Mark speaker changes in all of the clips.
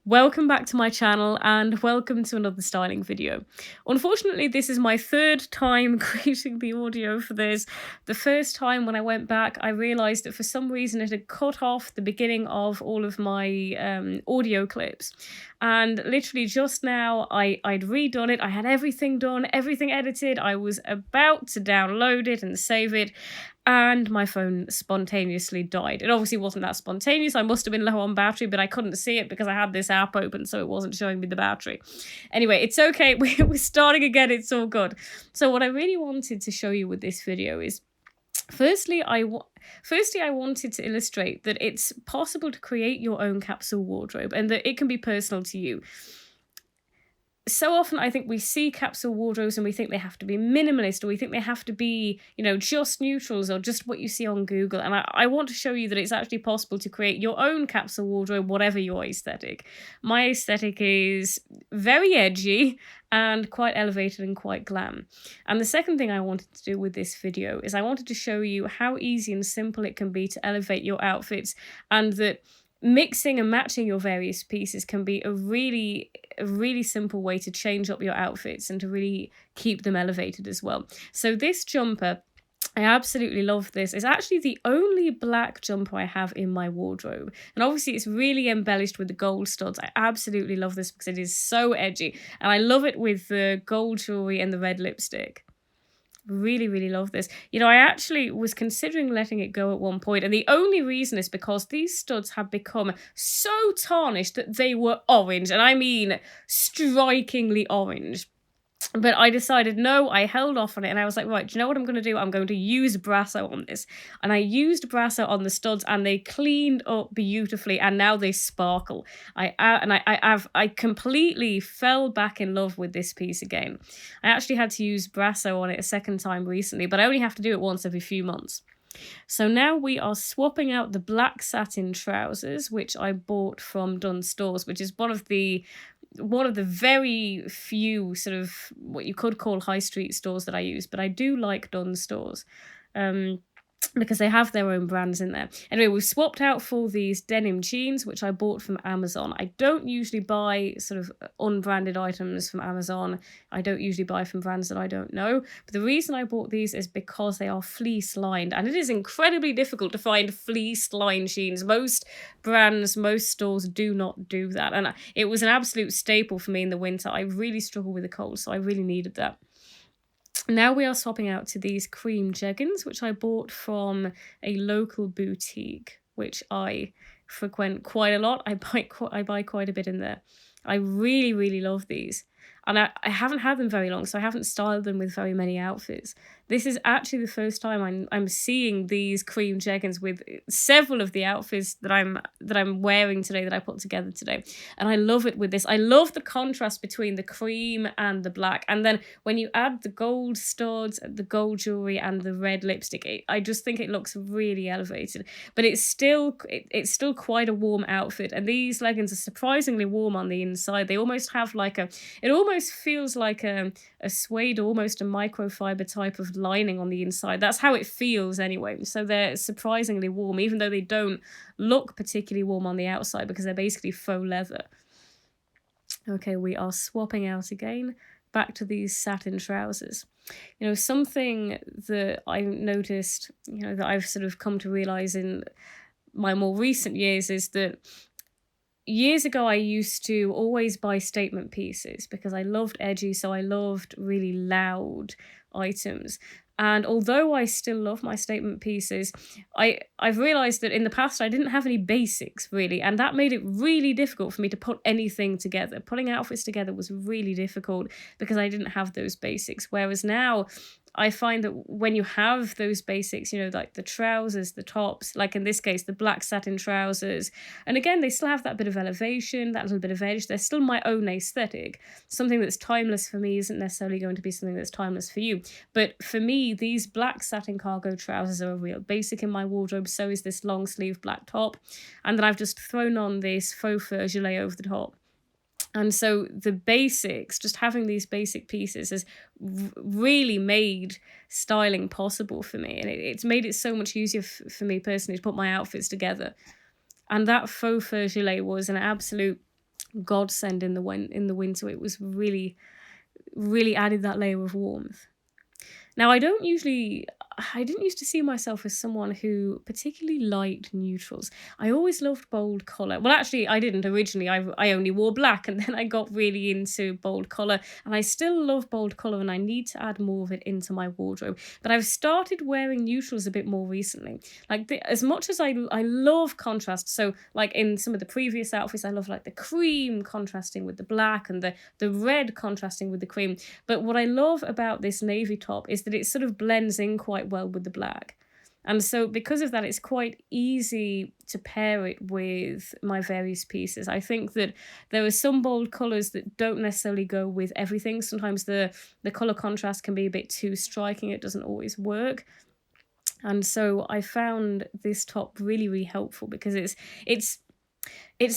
Speaker 1: Welcome back to my channel and welcome to another styling video. Unfortunately, this is my third time creating the audio for this. The first time when I went back, I realised that for some reason it had cut off the beginning of all of my audio clips. And literally just now, I'd redone it. I had everything done, everything edited. I was about to download it and save it, and my phone spontaneously died. It obviously wasn't that spontaneous. I must have been low on battery, but I couldn't see it because I had this app open, so it wasn't showing me the battery. Anyway, it's okay. We're starting again. It's all good. So what I really wanted to show you with this video is, firstly, I wanted to illustrate that it's possible to create your own capsule wardrobe and that it can be personal to you. So often I think we see capsule wardrobes and we think they have to be minimalist, or we think they have to be, just neutrals or just what you see on Google. And I want to show you that it's actually possible to create your own capsule wardrobe, whatever your aesthetic. My aesthetic is very edgy and quite elevated and quite glam. And the second thing I wanted to do with this video is I wanted to show you how easy and simple it can be to elevate your outfits, and that mixing and matching your various pieces can be a really simple way to change up your outfits and to really keep them elevated as well. So this jumper, I absolutely love this. It's actually the only black jumper I have in my wardrobe. And obviously it's really embellished with the gold studs. I absolutely love this because it is so edgy. And I love it with the gold jewelry and the red lipstick. Really love this. I actually was considering letting it go at one point, and the only reason is because these studs have become so tarnished that they were orange, and I mean strikingly orange. But I decided no, I held off on it, and I was like, right, do you know what I'm going to do? I'm going to use Brasso on this. And I used Brasso on the studs, and they cleaned up beautifully, and now they sparkle. I completely fell back in love with this piece again. I actually had to use Brasso on it a second time recently, but I only have to do it once every few months. So now we are swapping out the black satin trousers, which I bought from Dunnes Stores, which is one of the very few sort of what you could call high street stores that I use, but I do like Dunnes Stores. Because they have their own brands in there. Anyway, we've swapped out for these denim jeans, which I bought from Amazon. I don't usually buy sort of unbranded items from Amazon. I don't usually buy from brands that I don't know. But the reason I bought these is because they are fleece lined, and it is incredibly difficult to find fleece lined jeans. Most brands, most stores do not do that. And it was an absolute staple for me in the winter. I really struggle with the cold, so I really needed that. Now we are swapping out to these cream jeggings, which I bought from a local boutique, which I frequent quite a lot. I buy quite a bit in there. I really love these. And I haven't had them very long, so I haven't styled them with very many outfits. This is actually the first time I'm seeing these cream jeggings with several of the outfits that I'm wearing today, that I put together today. And I love it with this. I love the contrast between the cream and the black. And then when you add the gold studs, the gold jewelry and the red lipstick, I just think it looks really elevated. But it's still quite a warm outfit. And these leggings are surprisingly warm on the inside. They almost have it almost feels like a suede, almost a microfiber type of lining on the inside. That's how it feels anyway. So they're surprisingly warm, even though they don't look particularly warm on the outside because they're basically faux leather. Okay, we are swapping out again. Back to these satin trousers. Something that I noticed, that I've sort of come to realize in my more recent years is that years ago, I used to always buy statement pieces because I loved edgy, so I loved really loud items. And although I still love my statement pieces, I've realised that in the past I didn't have any basics, really, and that made it really difficult for me to put anything together. Putting outfits together was really difficult because I didn't have those basics, whereas now I find that when you have those basics, like the trousers, the tops, like in this case, the black satin trousers, and again, they still have that bit of elevation, that little bit of edge. They're still my own aesthetic. Something that's timeless for me isn't necessarily going to be something that's timeless for you. But for me, these black satin cargo trousers are a real basic in my wardrobe. So is this long sleeve black top. And then I've just thrown on this faux fur gilet over the top. And so the basics, just having these basic pieces has really made styling possible for me. And it's made it so much easier for me personally to put my outfits together. And that faux fur gilet was an absolute godsend in the winter. It was really, really added that layer of warmth. Now, I didn't used to see myself as someone who particularly liked neutrals. I always loved bold colour. Well, actually, I didn't originally. I only wore black, and then I got really into bold colour, and I still love bold colour, and I need to add more of it into my wardrobe. But I've started wearing neutrals a bit more recently. Like as much as I love contrast. So, like in some of the previous outfits, I love like the cream contrasting with the black and the red contrasting with the cream. But what I love about this navy top is that it sort of blends in quite well with the black. And so because of that, it's quite easy to pair it with my various pieces. I think that there are some bold colours that don't necessarily go with everything. Sometimes the colour contrast can be a bit too striking. It doesn't always work. And so I found this top really, really helpful because it's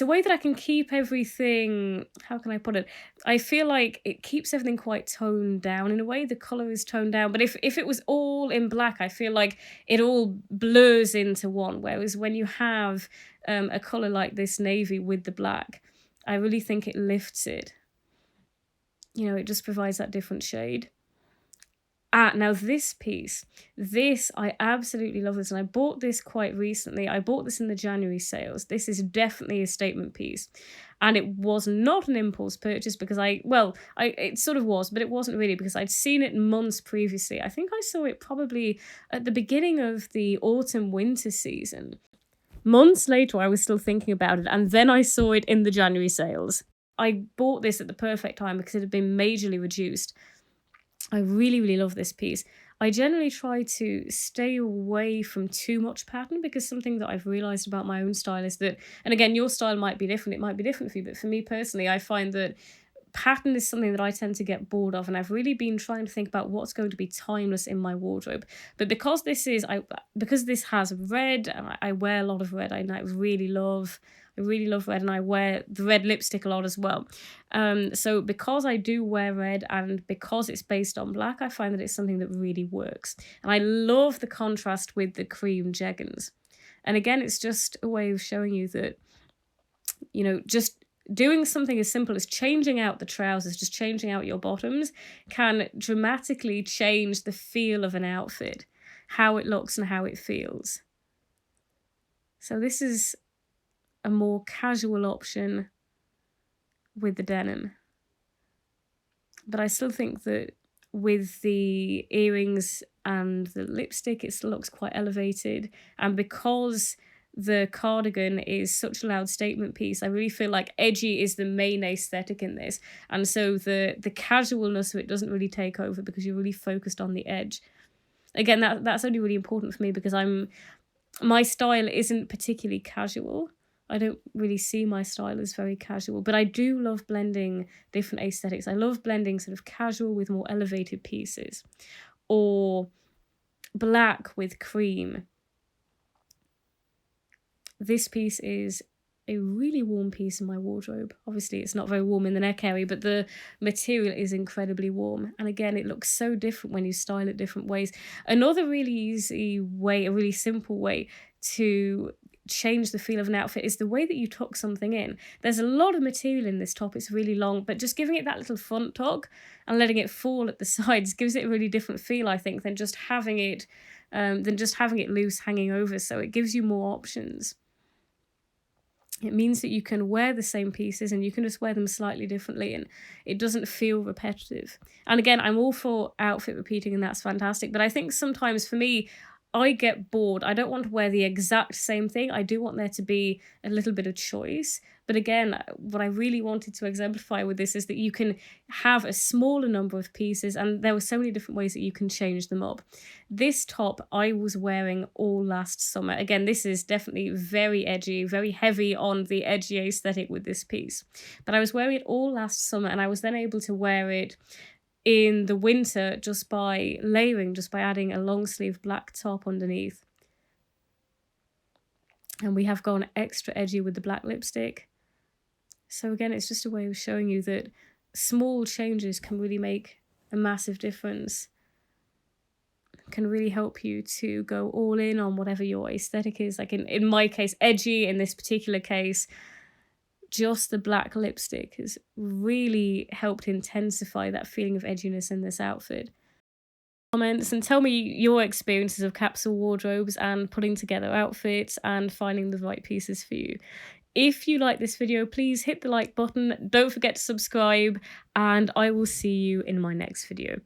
Speaker 1: a way that I can keep everything, how can I put it? I feel like it keeps everything quite toned down in a way. The colour is toned down. But if it was all in black, I feel like it all blurs into one. Whereas when you have a colour like this navy with the black, I really think it lifts it. You know, it just provides that different shade. Now this piece, I absolutely love this, and I bought this quite recently. I bought this in the January sales. This is definitely a statement piece, and it was not an impulse purchase because it sort of was, but it wasn't really because I'd seen it months previously. I think I saw it probably at the beginning of the autumn-winter season. Months later, I was still thinking about it, and then I saw it in the January sales. I bought this at the perfect time because it had been majorly reduced. I really, really love this piece. I generally try to stay away from too much pattern because something that I've realised about my own style is that, and again, your style might be different, it might be different for you, but for me personally, I find that pattern is something that I tend to get bored of, and I've really been trying to think about what's going to be timeless in my wardrobe. But because this has red, and I wear a lot of red, I really love red, and I wear the red lipstick a lot as well. So because I do wear red and because it's based on black, I find that it's something that really works. And I love the contrast with the cream jeggings. And again, it's just a way of showing you that, you know, just doing something as simple as changing out the trousers, just changing out your bottoms, can dramatically change the feel of an outfit, how it looks and how it feels. So this is a more casual option with the denim. But I still think that with the earrings and the lipstick, it still looks quite elevated. And because the cardigan is such a loud statement piece, I really feel like edgy is the main aesthetic in this. And so the casualness of it doesn't really take over because you're really focused on the edge. Again, that's only really important for me because my style isn't particularly casual. I don't really see my style as very casual, but I do love blending different aesthetics. I love blending sort of casual with more elevated pieces, or black with cream. This piece is a really warm piece in my wardrobe. Obviously, it's not very warm in the neck area, but the material is incredibly warm. And again, it looks so different when you style it different ways. Another really easy way, a really simple way to change the feel of an outfit is the way that you tuck something in. There's a lot of material in this top, it's really long, but just giving it that little front tuck and letting it fall at the sides gives it a really different feel, I think, than just having it loose hanging over. So it gives you more options. It means that you can wear the same pieces and you can just wear them slightly differently and it doesn't feel repetitive. And again, I'm all for outfit repeating and that's fantastic, but I think sometimes for me, I get bored. I don't want to wear the exact same thing. I do want there to be a little bit of choice. But again, what I really wanted to exemplify with this is that you can have a smaller number of pieces and there were so many different ways that you can change them up. This top I was wearing all last summer. Again, this is definitely very edgy, very heavy on the edgy aesthetic with this piece. But I was wearing it all last summer and I was then able to wear it in the winter just by layering, just by adding a long sleeve black top underneath. And we have gone extra edgy with the black lipstick. So again, it's just a way of showing you that small changes can really make a massive difference. Can really help you to go all in on whatever your aesthetic is. Like in my case, edgy, in this particular case, just the black lipstick has really helped intensify that feeling of edginess in this outfit. Comments and tell me your experiences of capsule wardrobes and putting together outfits and finding the right pieces for you. If you like this video, please hit the like button. Don't forget to subscribe, and I will see you in my next video.